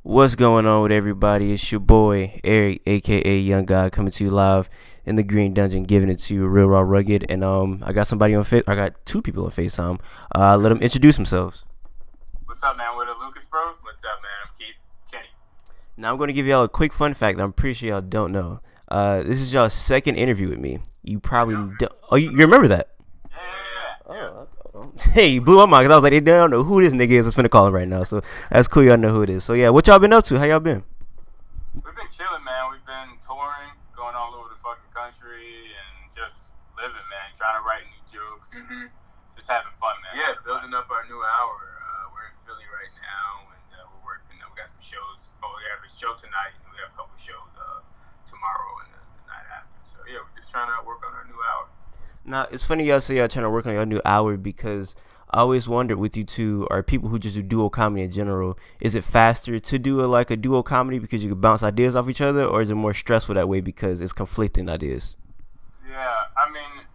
What's going on with everybody? It's your boy Eric, aka Young God, coming to you live in the Green Dungeon, giving it to you real raw rugged. And I got somebody on I got two people on FaceTime. Let them introduce themselves. What's up, man? We're the Lucas Bros. What's up, man? I'm Keith Kenny. Now I'm going to give y'all a quick fun fact that I'm pretty sure y'all don't know. This is y'all's second interview with me. You probably don't. Oh, you remember that? Yeah. Hey, you blew my mind because I was like, they don't know who this nigga is. I'm finna call him right now. So that's cool. Y'all know who it is. So yeah, what y'all been up to? How y'all been? We've been chilling, man. We've been touring, going all over the fucking country, and just living, man. Trying to write new jokes. Mm-hmm. Just having fun, man. Yeah, building up our new hour. We're in Philly right now, and we're working. We got some shows. Oh, we have a show tonight, and we have a couple shows tomorrow and the night after. So yeah, we're just trying to work on our new hour. Now, it's funny y'all say y'all trying to work on your new hour because I always wondered with you two, or people who just do duo comedy in general, is it faster to do a duo comedy because you can bounce ideas off each other, or is it more stressful that way because it's conflicting ideas? Yeah, I mean,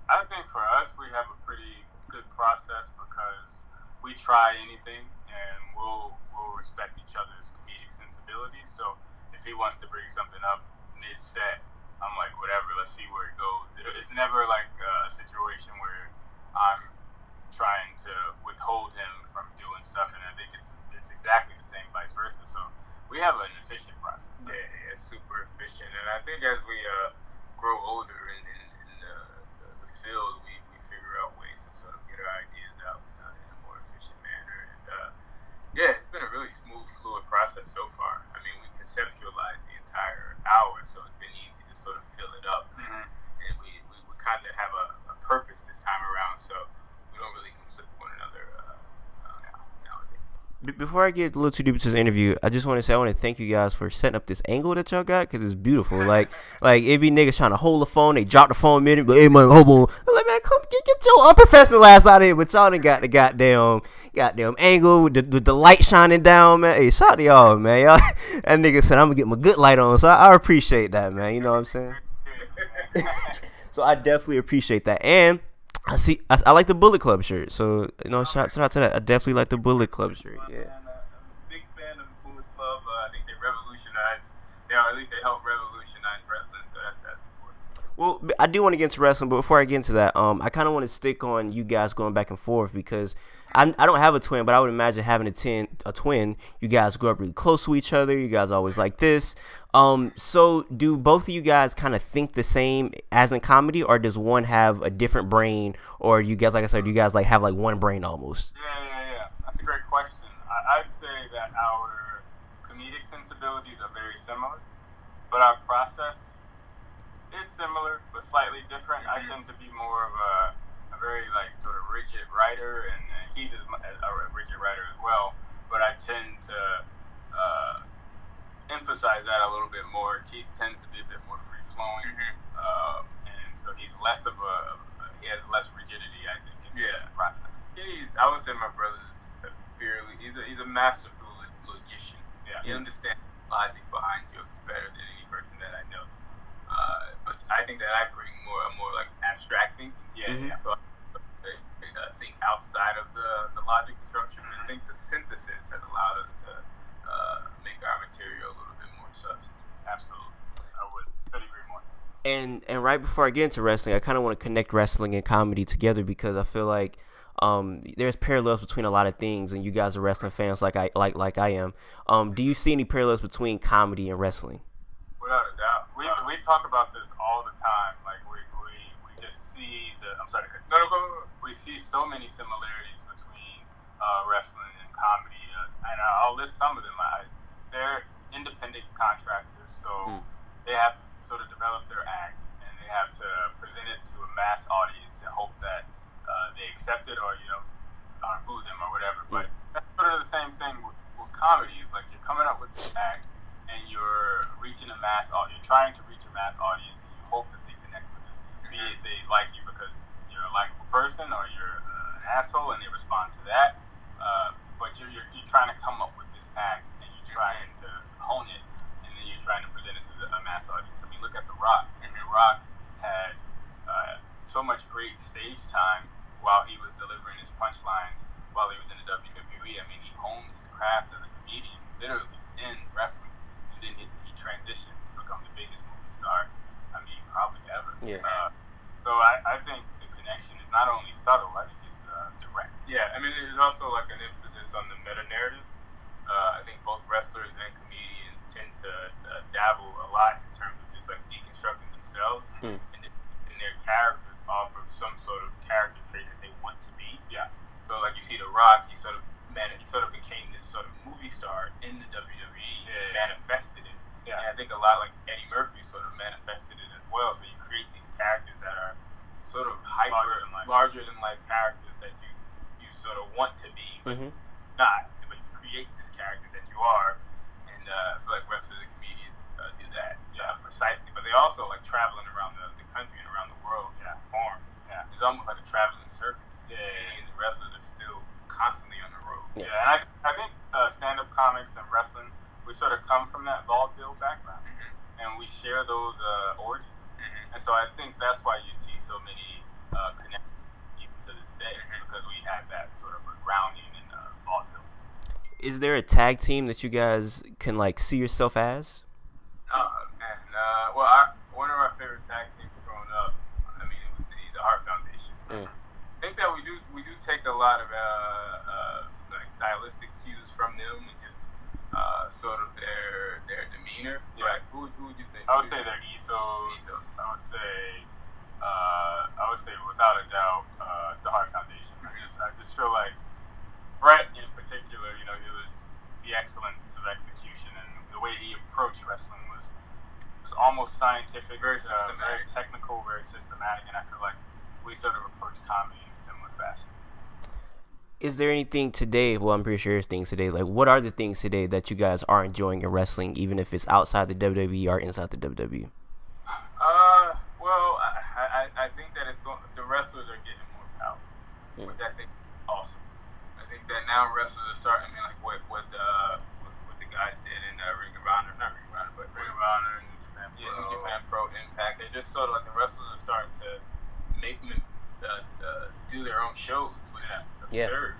I think for us, we have a pretty good process because we try anything, and we'll respect each other's comedic sensibilities. So if he wants to bring something up mid-set, I'm like, whatever, let's see where it goes. It's never like a situation where I'm trying to withhold him from doing stuff, and I think it's exactly the same vice versa. So we have an efficient process. Yeah, it's super efficient, and I think as we grow older in the field, we figure out ways to sort of get our ideas out in a more efficient manner. And yeah, it's been a really smooth, fluid process so far. I mean, we conceptualized the entire hour, so it's been easy to sort of fill it up. Mm-hmm. And we kind of have a purpose this time around, so we don't really conflict with one another nowadays. Before I get a little too deep into this interview, I just want to say I want to thank you guys for setting up this angle that y'all got because it's beautiful. Like it be niggas trying to hold the phone, they drop the phone minute, but hey man, hold on. I'm like, man, come get your unprofessional ass out of here. But y'all done got the goddamn angle with the light shining down, man. Hey, shout to y'all, man. Y'all, that nigga said I'm gonna get my good light on, so I appreciate that, man. You know what I'm saying? So I definitely appreciate that, and I like the Bullet Club shirt. So shout out to that. I definitely like the Bullet Club shirt. Yeah. I'm a big fan of the Bullet Club. I think they revolutionized. At least they helped revolutionize wrestling. So that's important. Well, I do want to get into wrestling, but before I get into that, I kind of want to stick on you guys going back and forth because I don't have a twin, but I would imagine having a twin. You guys grew up really close to each other. You guys always like this. So do both of you guys kind of think the same as in comedy, or does one have a different brain, or you guys, like I said, you guys have one brain almost? Yeah. That's a great question. I'd say that our comedic sensibilities are very similar, but our process is similar but slightly different. I tend to be more of a very sort of rigid writer, and Keith is a rigid writer as well, but I tend to emphasize that a little bit more. Keith tends to be a bit more free flowing, and so he's less of he has less rigidity, I think, in his process. I would say my brother's he's a masterful logician. Yeah. He understands logic behind jokes better than any person that I know. But I think that I bring more like abstract thinking. Yeah. So I think outside of the logic structure. I think the synthesis has allowed us to make our material a little bit more substantive. Absolutely. I would agree more. And right before I get into wrestling, I kind of want to connect wrestling and comedy together because I feel like there's parallels between a lot of things, and you guys are wrestling fans like I am. Do you see any parallels between comedy and wrestling? Without a doubt. We talk about this all the time. Like we just see I'm sorry to cut you. No. We see so many similarities between wrestling and comedy, and I'll list some of them. They're independent contractors, so they have to sort of develop their act, and they have to present it to a mass audience and hope that they accept it or boo them or whatever. But that's sort of the same thing with comedy. It's like you're coming up with this act, and you're reaching a mass audience. You're trying to reach a mass audience, and you hope that they connect with it. Be it they like you because you're a likable person, or you're an asshole, and they respond to that. But you're trying to come up with this act, and you're trying to hone it, and then you're trying to present it to a mass audience. I mean, look at The Rock. And The Rock had so much great stage time while he was delivering his punchlines while he was in the WWE. I mean, he honed his craft as a comedian, literally. audition to become the biggest movie star, I mean, probably ever. Yeah. So I think the connection is not only subtle, I think it's direct. Yeah, I mean, there's also like an emphasis on the meta narrative. I think both wrestlers and comedians tend to dabble a lot in terms of just like deconstructing themselves and their characters off of some sort of character trait that they want to be. Yeah. So like you see The Rock, he sort of became this sort of movie star in the WWE and manifested it. Yeah. And I think a lot like Eddie Murphy sort of manifested it as well. So you create these characters that are sort of larger than life characters that you sort of want to be, but not. But you create this character that you are, and I feel like wrestlers and comedians do that precisely. But they also like traveling around the country and around the world to perform. Yeah. It's almost like a traveling circus. Yeah. And the wrestlers are still constantly on the road. Yeah, and I think stand-up comics and wrestling, we sort of come from that vaudeville background, and we share those origins. And so I think that's why you see so many connections even to this day, because we have that sort of a grounding in vaudeville. Is there a tag team that you guys can like see yourself as? Well, one of our favorite tag teams growing up, I mean, it was the Hart Foundation. I think that we do take a lot of like stylistic cues from them and just sort of their demeanor. Yeah. Like, who would you think? I would say their ethos. I would say without a doubt the Hart Foundation. I just feel like Brett in particular, you know, he was the excellence of execution, and the way he approached wrestling was almost scientific, very systematic, very technical, very systematic, and I feel like we sort of approach comedy in a similar fashion. Is there anything today? Well, I'm pretty sure there's things today. Like, what are the things today that you guys are enjoying in wrestling, even if it's outside the WWE or inside the WWE? Well, I think that the wrestlers are getting more power, which I think is awesome. I think that now wrestlers are starting. I mean, like what the guys did in Ring of Honor, not Ring of Honor, but Ring of Honor and New Japan Pro Impact. They're just sort of like the wrestlers are starting to make them do their own shows, which is absurd.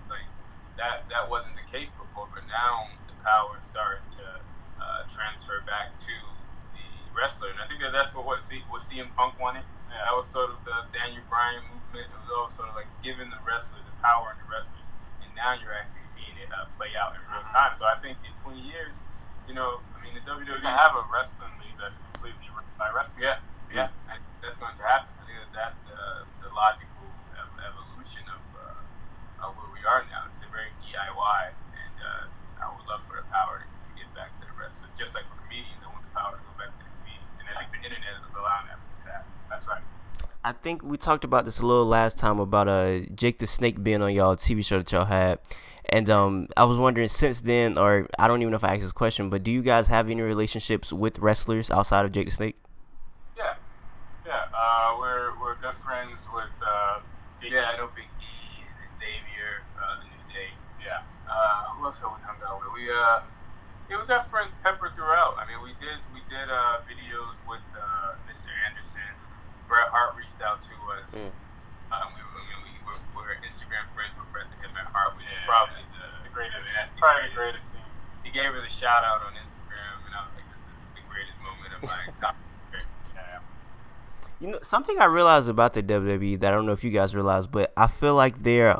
Like that wasn't the case before, but now the power is starting to transfer back to the wrestler, and I think that's what CM Punk wanted. Yeah. That was sort of the Daniel Bryan movement. It was all sort of like giving the wrestlers the power in the wrestlers, and now you're actually seeing it play out in real time. So I think in 20 years, you know, I mean, the WWE can have a wrestling league that's completely run by wrestling. Yeah, I think that's going to happen. I think that's the logical evolution of where we are now. It's a very DIY, and I would love for the power to get back to the wrestlers. Just like for comedians, I want the power to go back to the comedians, and I think the internet is allowing that to happen. That's right. I think we talked about this a little last time about Jake the Snake being on y'all TV show that y'all had. And I was wondering since then, or I don't even know if I asked this question, but do you guys have any relationships with wrestlers outside of Jake the Snake? Yeah. We're good friends with Big E. I know Big E and Xavier, the New Day. Yeah. Who else have we hung out with? We got friends peppered throughout. I mean, we did videos with Mr. Anderson. Bret Hart reached out to us. We're Instagram friends with Bret Hart, which is probably the greatest. Probably the greatest thing. He gave us a shout out on Instagram, and I was like, "This is the greatest moment of my career." You know, something I realized about the WWE that I don't know if you guys realize, but I feel like they're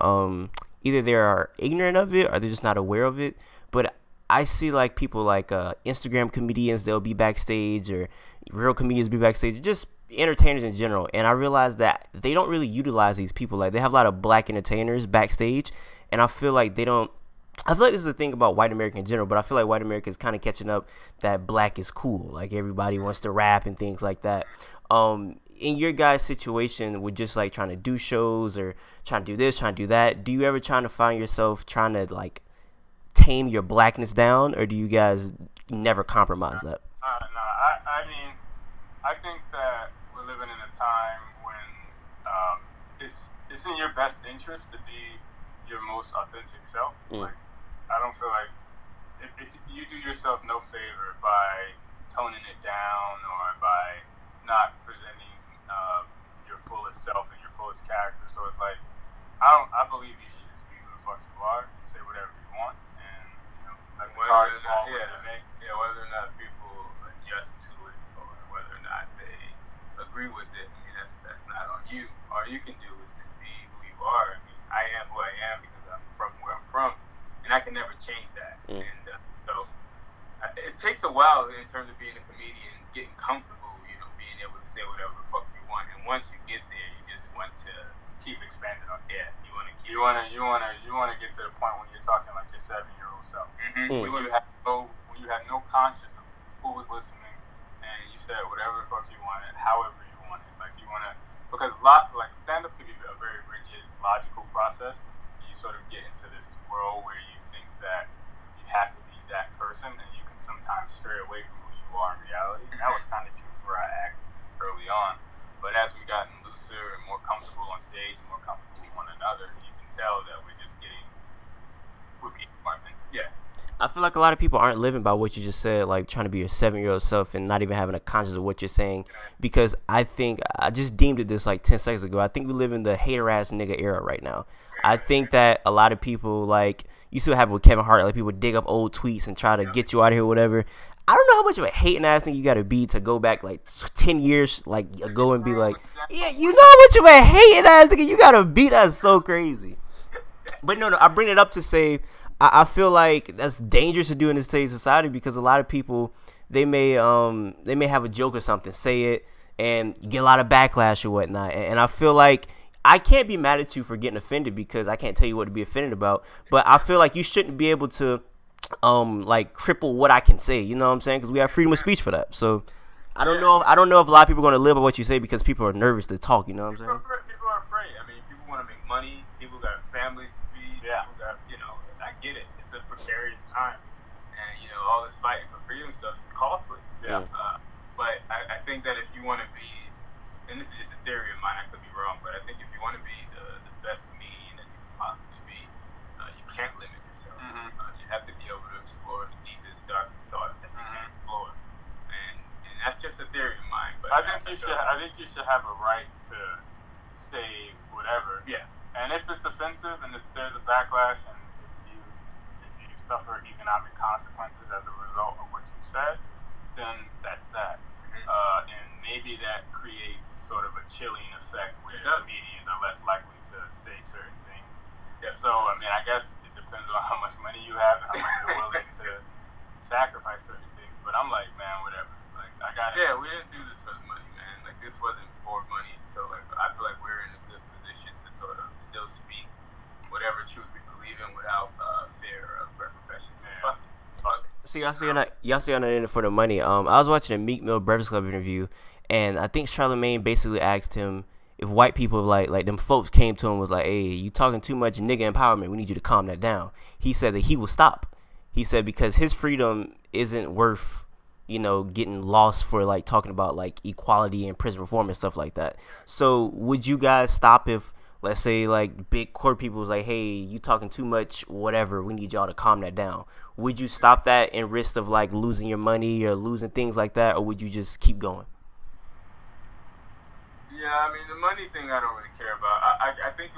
either they are ignorant of it or they're just not aware of it. But I see like people like Instagram comedians, they'll be backstage, or real comedians be backstage, just entertainers in general, and I realized that they don't really utilize these people. Like, they have a lot of black entertainers backstage, and I feel like they don't. I feel like this is the thing about white America in general, but I feel like white America is kind of catching up that black is cool. Like, everybody wants to rap and things like that. In your guys' situation with just like trying to do shows or trying to do this, trying to do that, do you ever trying to find yourself trying to like tame your blackness down, or do you guys never compromise that? No, I mean, I think that we're living in a time when it's in your best interest to be your most authentic self. Like, I don't feel like you do yourself no favor by toning it down or by not presenting your fullest self and your fullest character. So it's like, I believe you should just be who the fuck you are and say whatever you want, and you know, let the cards fall where they may. Yeah, whether or not people adjust to it or whether or not they agree with it. I mean, that's not on you. All you can do is be who you are. I mean, I am who I am because I'm from where I'm from, and I can never change that. And so it takes a while in terms of being a comedian, getting comfortable, being able to say whatever the fuck you want. And once you get there, you just want to keep expanding on. Yeah, you want to keep. You want to get to the point when you're talking like your 7-year-old self. When you had no conscience of who was listening, and you said whatever the fuck you wanted, however you wanted. Like you want to, because stand up can be a very rigid, logical process. You sort of get into this world where you think that you have to be that person, and you can sometimes stray away from who you are in reality. And that was kind of true for our act early on. But as we gotten looser and more comfortable on stage and more comfortable with one another, you can tell that we're being more authentic. Yeah. I feel like a lot of people aren't living by what you just said, like trying to be your 7-year-old self and not even having a conscience of what you're saying. Because I think, I just deemed it this like 10 seconds ago, I think we live in the hater-ass nigga era right now. I think that a lot of people, like, you still have it with Kevin Hart, like people dig up old tweets and try to get you out of here or whatever. I don't know how much of a hating ass thing you gotta be to go back like 10 years like ago and be like, yeah, you know how much of a hating ass nigga you gotta be. That's so crazy. But no, I bring it up to say I feel like that's dangerous to do in this today's society because a lot of people they may have a joke or something, say it, and get a lot of backlash or whatnot. And I feel like I can't be mad at you for getting offended because I can't tell you what to be offended about. But I feel like you shouldn't be able to like cripple what I can say. You know what I'm saying? Because we have freedom of speech for that. So I don't know if a lot of people are going to live by what you say because people are nervous to talk. You know what I'm saying? People are afraid. I mean, people want to make money. People got families to feed. Yeah. People got, I get it. It's a precarious time, and all this fighting for freedom stuff is costly. Yeah. But I think that if you want to be, and this is just a theory of mine, I could be wrong, but I think if you want to be the best comedian that you can possibly be, you can't limit yourself. You have to be able to explore the deepest, darkest thoughts that you can explore, and that's just a theory of mine. But I think you should have a right to say whatever. Yeah. And if it's offensive, and if there's a backlash, and if you suffer economic consequences as a result of what you said, then that's that. And maybe that creates sort of a chilling effect where comedians are less likely to say certain things. Yeah. So, I mean, I guess it depends on how much money you have and how much you're willing to sacrifice certain things. But I'm like, man, whatever. Like, I got it. Yeah, we didn't do this for the money, man. Like, this wasn't for money. So, like, I feel like we're in a good position to sort of still speak whatever truth we believe in without fear of repercussions. It's fuck it. So y'all see on the end for the money. I was watching a Meek Mill Breakfast Club interview, and I think Charlamagne basically asked him if white people like them folks came to him was like, hey, you talking too much nigga empowerment. We need you to calm that down. He said that he will stop. He said because his freedom isn't worth getting lost for like talking about like equality and prison reform and stuff like that. So would you guys stop if, let's say, like big court people was like, hey, you talking too much, whatever, we need y'all to calm that down? Would you stop that in risk of like losing your money or losing things like that, or would you just keep going? Yeah, I mean, the money thing I don't really care about. I think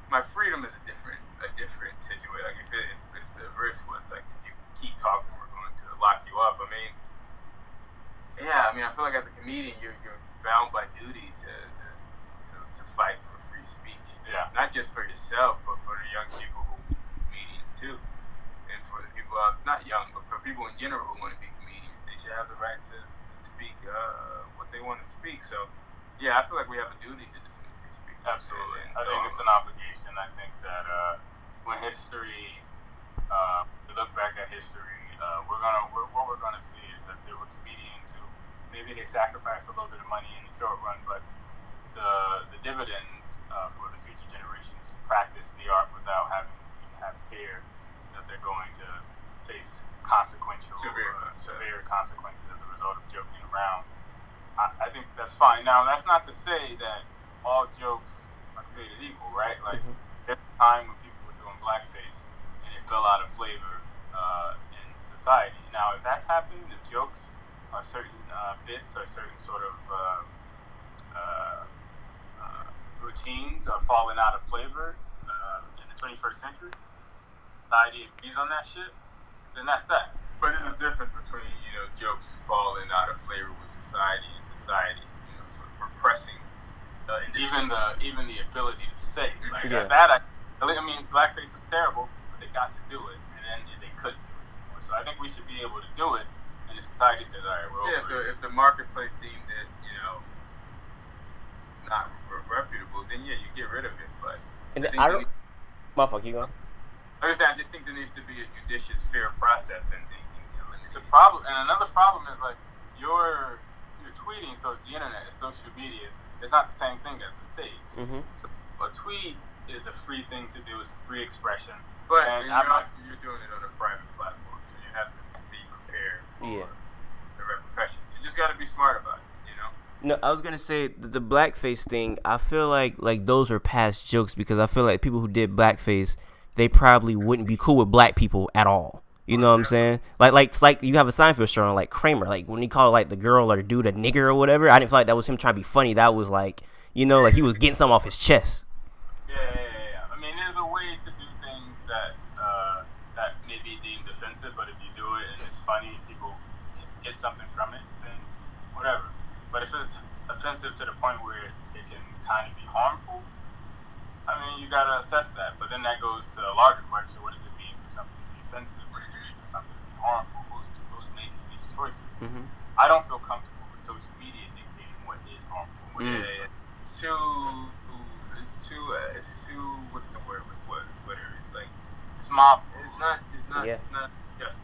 my freedom is a different situation. Like if the risk was like if you keep talking, we're going to lock you up. I mean, yeah, I feel like as a comedian, you're bound by duty to fight for free speech. Yeah. Not just for yourself, but for the young people who are comedians too. And for the people not young, but for people in general who want to be comedians, they should have the right to speak what they want to speak. So, yeah, I feel like we have a duty to defend free speech. Absolutely. And I think it's an obligation. I think that when history, we look back at history, what we're gonna see is that there were comedians who maybe they sacrificed a little bit of money in the short run, but the dividends for the future generations practice the art without having to have fear that they're going to face severe consequences as a result of joking around. I think that's fine. Now, that's not to say that all jokes are created equal, right? Like, there's a time when people were doing blackface and it fell out of flavor in society. Now, if that's happening, if jokes are certain bits or certain sort of routines are falling out of flavor in the 21st century, society agrees on that shit, then that's that. But there's a difference between, jokes falling out of flavor with society and society, sort of repressing. Even the ability to say like Yeah. I mean, blackface was terrible, but they got to do it, and then they couldn't do it anymore. So I think we should be able to do it, and the society says, all right, we're over it. If the marketplace deems it, not reputable, then yeah, you get rid of it. But And I don't. Motherfucker, you going? I just think there needs to be a judicious, fair process, and The problem, and another problem is like you're tweeting, so it's the internet, it's social media. It's not the same thing as the stage. Mm-hmm. So a tweet is a free thing to do. It's free expression. But And you're doing it on a private platform, so you have to be prepared for the repercussions. You just got to be smart about it, No, I was gonna say the blackface thing. I feel like those are past jokes because I feel like people who did blackface, they probably wouldn't be cool with black people at all. You know what I'm saying? It's like you have a Seinfeld show on like Kramer, like when he called like the girl or the dude a nigger or whatever. I didn't feel like that was him trying to be funny. That was like, like he was getting something off his chest. Yeah. I mean, there's a way to do things that may be deemed offensive, but if you do it and it's funny, people get something from it, then whatever. But if it's offensive to the point where it can kind of be harmful, I mean, you gotta assess that. But then that goes to a larger question: what does it mean for something to be offensive? What does it mean for something to be harmful? Who's making these choices? Mm-hmm. I don't feel comfortable with social media dictating what is harmful. It's too. What's the word with Twitter? It's like It's mob. it's not Yeah. It's not justice.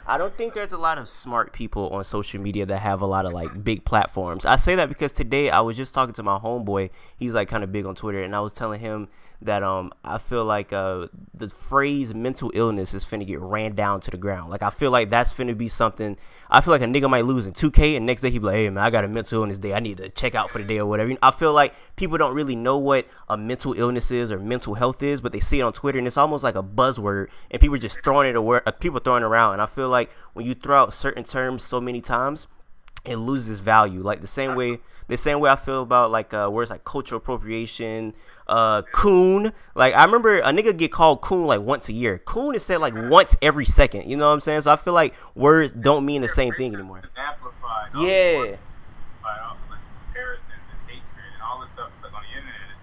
I don't think there's a lot of smart people on social media that have a lot of like big platforms. I say that because today I was just talking to my homeboy. He's like kind of big on Twitter, and I was telling him that I feel like the phrase mental illness is finna get ran down to the ground. Like I feel like that's finna be something. I feel like a nigga might lose in 2K, and next day he be like, "Hey man, I got a mental illness day. I need to check out for the day or whatever." I feel like people don't really know what a mental illness is or mental health is, but they see it on Twitter, and it's almost like a buzzword, and people just throwing it around. And I feel like when you throw out certain terms so many times, it loses value. Like the same way I feel about like words like cultural appropriation, coon. Like I remember a nigga get called coon like once a year. Coon is said like once every second. You know what I'm saying? So I feel like words don't mean the same thing anymore. Amplified. Yeah. By all like comparisons and hatred and all this stuff like on the internet.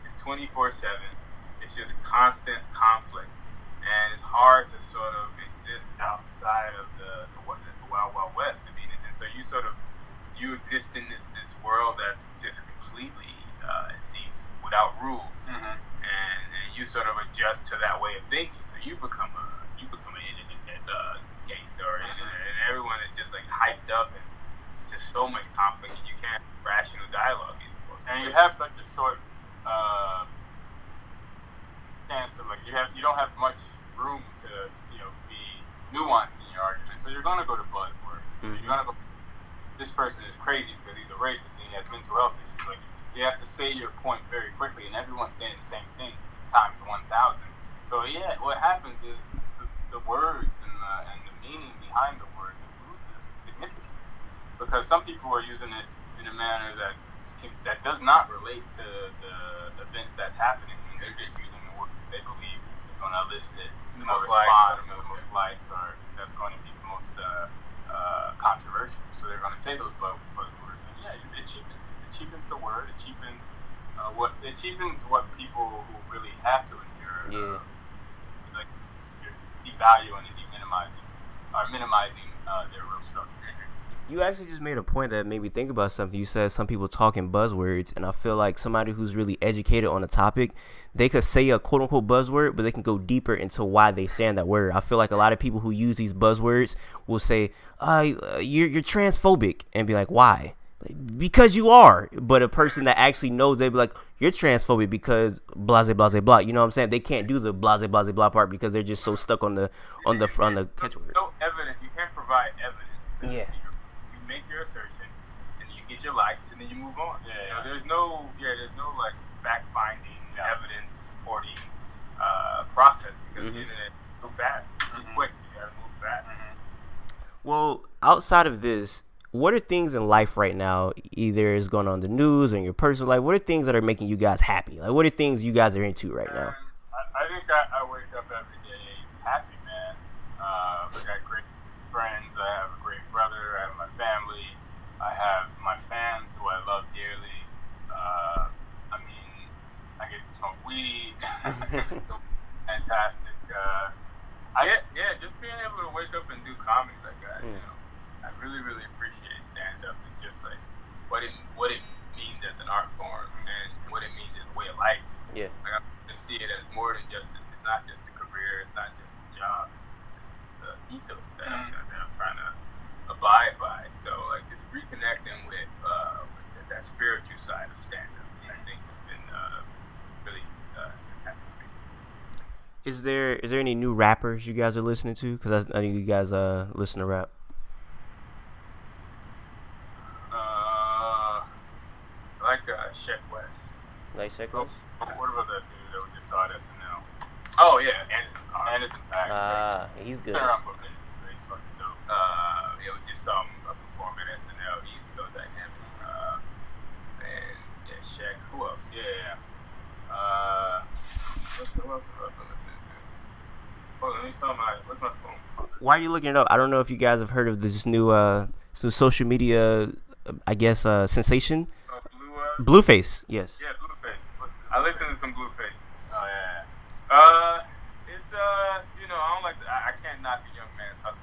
It's 24/7. It's just constant conflict, and it's hard to sort of exist outside of the wild west. I mean, and so you exist in this world that's just completely it seems without rules, and you sort of adjust to that way of thinking. So you become an internet gangster, and everyone is just like hyped up, and it's just so much conflict, and you can't have rational dialogue anymore. And you have such a short chance of like you don't have much room to be nuanced in your argument. So you're gonna go to buzzwords. You're gonna go. This person is crazy because he's a racist and he has mental health issues. Like you have to say your point very quickly, and everyone's saying the same thing times 1,000. So yeah, what happens is the words and the meaning behind the words loses significance because some people are using it in a manner that does not relate to the event that's happening. And they're just using the word they believe is going to elicit the most response or the most likes, or that's going to be the most controversial. So they're going to say those buzzwords. And yeah, it cheapens the word. It cheapens what people who really have to endure. Like you're devaluing and minimizing their real struggle. You actually just made a point that made me think about something. You said some people talking buzzwords, and I feel like somebody who's really educated on a topic, they could say a quote-unquote buzzword, but they can go deeper into why they saying that word. I feel like a lot of people who use these buzzwords will say, you're transphobic, and be like, why? Because you are. But a person that actually knows, they'd be like, you're transphobic because blah, blah, blah, blah. You know what I'm saying? They can't do the blah, blah, blah part because they're just so stuck on the catchword. No evidence. You can't provide evidence. Yeah. You make your assertion, and you get your likes, and then you move on. There's no like fact-finding, evidence supporting process because the internet is too fast, too quick. You gotta move fast. Well, outside of this, what are things in life right now, either is going on the news or in your personal life, what are things that are making you guys happy? Like, what are things you guys are into right now? I think I wake up every day happy, man. I got great just being able to wake up and do comedy like that. You know, I really, really appreciate stand up and just like what it means as an art form and what it means as a way of life. Yeah. Like, I see it as more than just it's not just a career, it's not just a job, it's the ethos that I'm trying to abide by. So like it's reconnecting with that spiritual side of stand up. I think has been really impactful for me. Is there any new rappers you guys are listening to? Because I know you guys listen to rap. Like Sheck West. Like Sheck West? What about that dude that we just saw at SNL? Oh yeah, Anderson Paak. He's good. He's fucking dope. Yeah, we just saw him perform at SNL. He's so dynamic. And yeah, Sheck. Who else? Yeah. Who else have I been listening to? Hold on, let me find where's my phone? Why are you looking it up? I don't know if you guys have heard of this new social media, I guess, sensation. Blueface, yes. Yeah, Blueface. I listen to some Blueface. Oh yeah. It's I don't like. I can't knock a young man's hustle,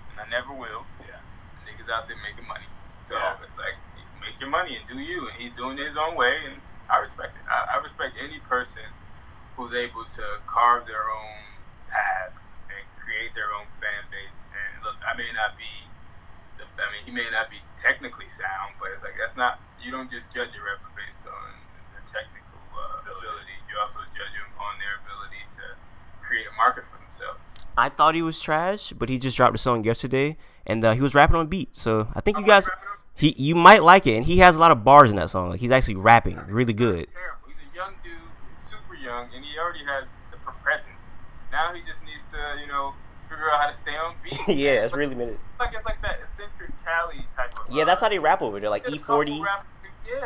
and I never will. Yeah. Niggas out there making money, so Yeah. it's like make your money and do you, and he's doing it his own way, and I respect it. I respect any person who's able to carve their own path and create their own fan base. And look, he may not be technically sound, but it's like that's not. You don't just judge a rapper based on the technical ability. You also judge them on their ability to create a market for themselves. I thought he was trash, but he just dropped a song yesterday, and he was rapping on beat. So I think you might like it, and he has a lot of bars in that song. Like he's actually rapping really good. He's terrible. He's a young dude. He's super young, and he already has the presence. Now he just needs to, figure out how to stay on beat. Yeah, it's really minutes. It's like that eccentric Cali type of. Yeah, that's how they rap over there, like E40. Like you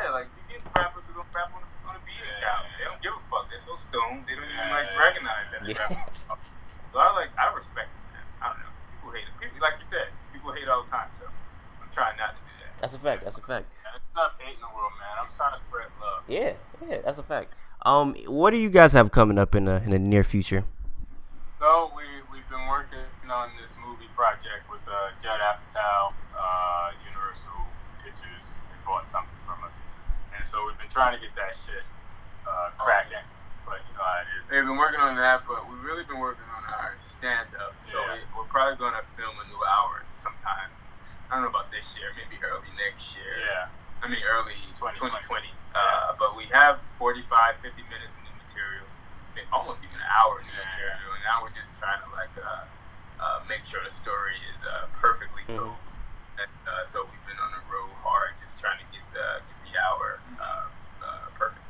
get rappers who don't rap on a beat in Cali. They don't give a fuck. They're so stoned. They don't even recognize that. So I respect it, man. I don't know. People hate it. Like you said, people hate all the time. So I'm trying not to do that. That's a fact. It's not hate in the world, man. I'm trying to spread love. Yeah, that's a fact. What do you guys have coming up in the near future? So we've been working on this movie project with Judd Apatow, Universal Pictures. They bought something from us, and so we've been trying to get that shit cracking. But you know how it is. They've been working on that, but we've really been working on our stand-up. So we're probably going to film a new hour sometime. I don't know about this year, maybe early next year. Yeah. I mean, early 2020. But we have 45, 50 minutes of new material, almost even an hour of new material, and now we're just trying to make sure the story is perfectly told. And, so we've been on the road hard, just trying to get the hour perfect.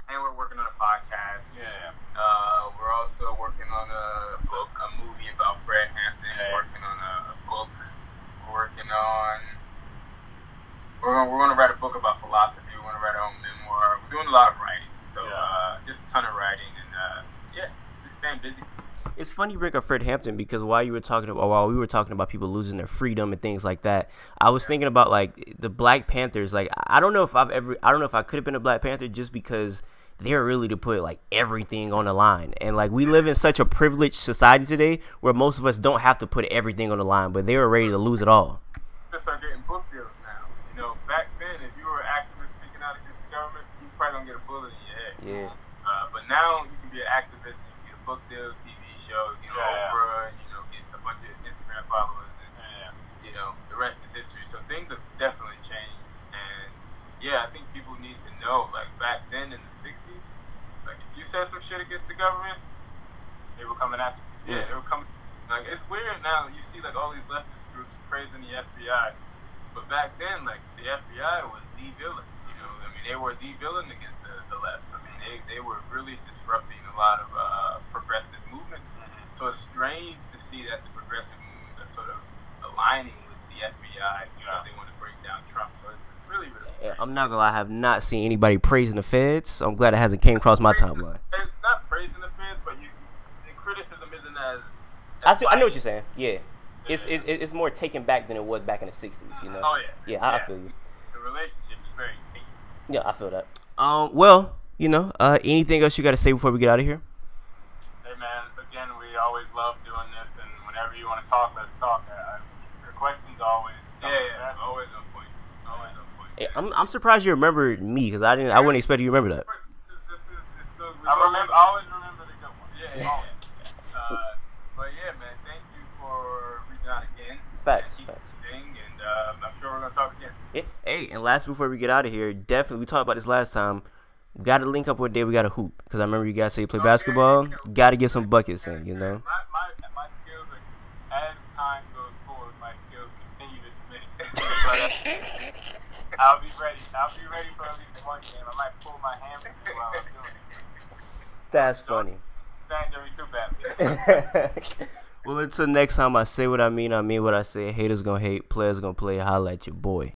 And we're working on a podcast. Yeah. We're also working on a movie about Fred Hampton. Yeah. Working on a book. We're going to write a book about philosophy. We're going to write our own memoir. We're doing a lot of writing. So just a ton of writing and just staying busy. It's funny you bring up Fred Hampton because while we were talking about people losing their freedom and things like that, I was thinking about like the Black Panthers. Like I don't know if I could have been a Black Panther just because they're really to put like everything on the line. And like we live in such a privileged society today where most of us don't have to put everything on the line, but they were ready to lose it all. Just start getting book deals now. Back then, if you were an activist speaking out against the government, you probably gonna get a bullet in your head. Yeah. But now you can be an activist, you can get a book deal, TV show, Oprah, get a bunch of Instagram followers, and the rest is history. So things have definitely changed, and I think people need to know. Like back then in the '60s, like if you said some shit against the government, They were coming after you. they were coming. Like it's weird now. You see like all these leftist groups praising the FBI, but back then, like the FBI was the villain. They were the villain against the left. They were really disrupting a lot of progressive movements. So it's strange to see that the progressive movements are sort of aligning with the FBI because they want to break down Trump. So it's really, really strange. I'm not gonna lie, I have not seen anybody praising the feds, so I'm glad it hasn't came across my timeline. It's not praising the feds, but the criticism isn't as I know what you're saying. Yeah. It's more taken back than it was back in the '60s. Oh yeah. Yeah, I feel you. The relationship is very tenuous. Yeah, I feel that. Well, anything else you got to say before we get out of here? Hey man, again, openness, and whenever you want to talk, let's talk. Your questions always always on point. Always on point. Hey, I'm surprised you remembered me because I wouldn't expect you to remember that. I always remember the good ones. Yeah. But yeah, man, thank you for reaching out again. Facts. And I'm sure we're gonna talk again. Yeah. Hey, and last before we get out of here, definitely we talked about this last time. We got to link up one day. We got to hoop because I remember you guys say you play basketball. Got to get some buckets in, you know. My skills, as time goes forward, my skills continue to diminish. But I'll be ready. I'll be ready for at least one game. I might pull my hamstring while I'm doing it. That's funny. Thanks, Jerry, too badly. Well, until next time, I say what I mean what I say. Haters gonna hate, players gonna play. Holla at your boy.